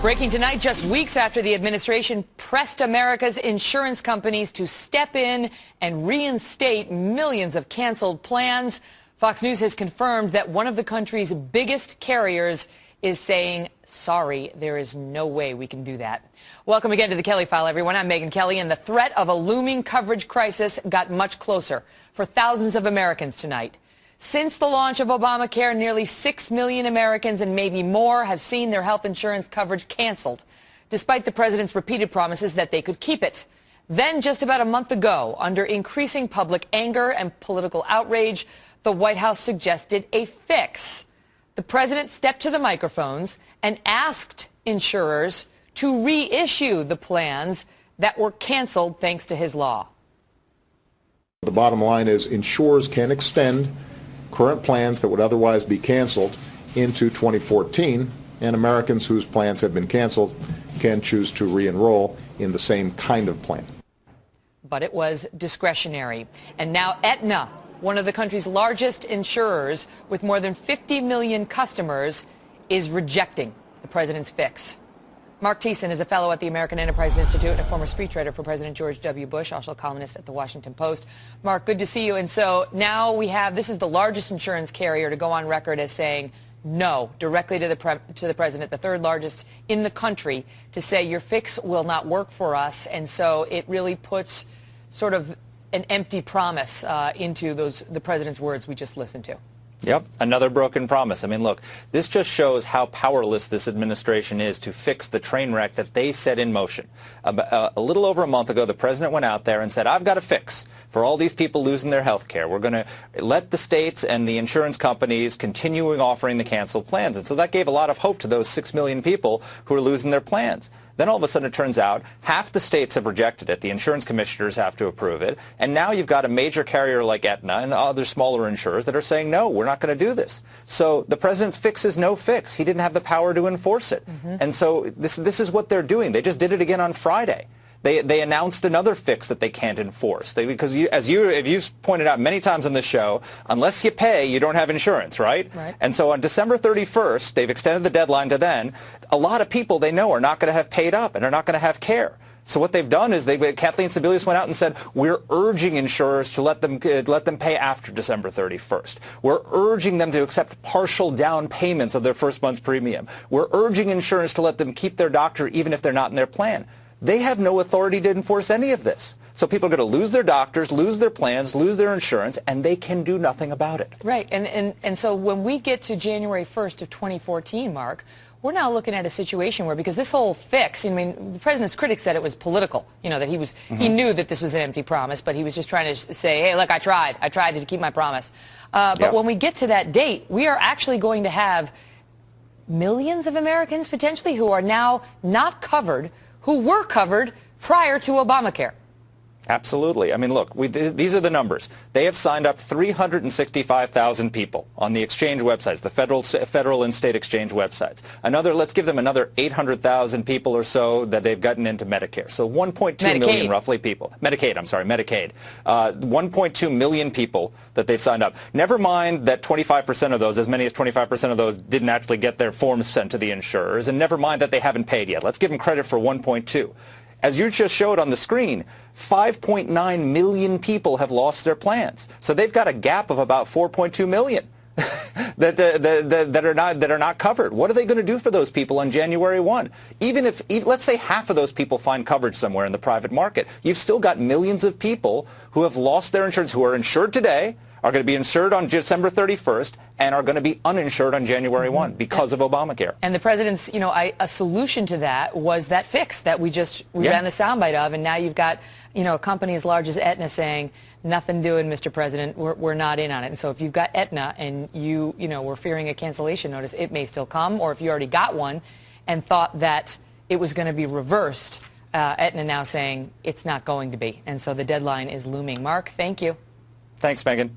Breaking tonight, just weeks after the administration pressed America's insurance companies to step in and reinstate millions of canceled plans, Fox News has confirmed that one of the country's biggest carriers is saying, sorry, there is no way we can do that. Welcome again to the Kelly File, everyone. I'm Megyn Kelly, and the threat of a looming coverage crisis got much closer for thousands of Americans tonight. Since the launch of Obamacare, nearly 6 million Americans and maybe more have seen their health insurance coverage canceled, despite the president's repeated promises that they could keep it. Then, just about a month ago, under increasing public anger and political outrage, the White House suggested a fix. The president stepped to the microphones and asked insurers to reissue the plans that were canceled thanks to his law. The bottom line is insurers can extend current plans that would otherwise be canceled into 2014, and Americans whose plans have been canceled can choose to re-enroll in the same kind of plan. But it was discretionary. And now Aetna, one of the country's largest insurers with more than 50 million customers, is rejecting the president's fix. Mark Thiessen is a fellow at the American Enterprise Institute and a former speechwriter for President George W. Bush, also a columnist at the Washington Post. Mark, good to see you. And so now we have, this is the largest insurance carrier to go on record as saying no directly to the president, the third largest in the country, to say your fix will not work for us. And so it really puts sort of an empty promise into the president's words we just listened to. Yep, another broken promise. I mean, look, this just shows how powerless this administration is to fix the train wreck that they set in motion. A little over a month ago, the president went out there and said, I've got a fix for all these people losing their health care. We're going to let the states and the insurance companies continuing offering the canceled plans. And so that gave a lot of hope to those 6 million people who are losing their plans. Then all of a sudden it turns out half the states have rejected it. The insurance commissioners have to approve it. And now you've got a major carrier like Aetna and other smaller insurers that are saying, no, we're not going to do this. So the president's fix is no fix. He didn't have the power to enforce it. And so this is what they're doing. They just did it again on Friday. They announced another fix that they can't enforce. Because as you've pointed out many times on this show, unless you pay, you don't have insurance, right? And so on December 31st, they've extended the deadline to then. A lot of people they know are not going to have paid up and are not going to have care. So what they've done is Kathleen Sebelius went out and said, we're urging insurers to let them pay after December 31st. We're urging them to accept partial down payments of their first month's premium. We're urging insurers to let them keep their doctor even if they're not in their plan. They have no authority to enforce any of this. So people are going to lose their doctors, lose their plans, lose their insurance, and they can do nothing about it. Right. And so when we get to January 1st of 2014, Mark, we're now looking at a situation where, because this whole fix, I mean, the president's critics said it was political, that he knew that this was an empty promise, but he was just trying to say, hey, look, I tried to keep my promise. But when we get to that date, we are actually going to have millions of Americans potentially who are now not covered, who were covered prior to Obamacare. Absolutely. I mean, look, these are the numbers. They have signed up 365,000 people on the exchange websites, the federal and state exchange websites. Let's give them another 800,000 people or so that they've gotten into Medicare. So 1.2 million roughly people. Medicaid. 1.2 million people that they've signed up. Never mind that 25% of those, as many as 25% of those, didn't actually get their forms sent to the insurers. And never mind that they haven't paid yet. Let's give them credit for 1.2. As you just showed on the screen, 5.9 million people have lost their plans. So they've got a gap of about 4.2 million that are not covered. What are they going to do for those people on January 1? Even if, let's say half of those people find coverage somewhere in the private market, you've still got millions of people who have lost their insurance, who are insured today, are going to be insured on December 31st, and are going to be uninsured on January 1 because of Obamacare. And the president's, a solution to that was that fix that we ran the soundbite of, and now you've got, a company as large as Aetna saying, nothing doing, Mr. President, we're not in on it. And so if you've got Aetna and we're fearing a cancellation notice, it may still come, or if you already got one and thought that it was going to be reversed, Aetna now saying it's not going to be. And so the deadline is looming. Mark, thank you. Thanks, Megyn.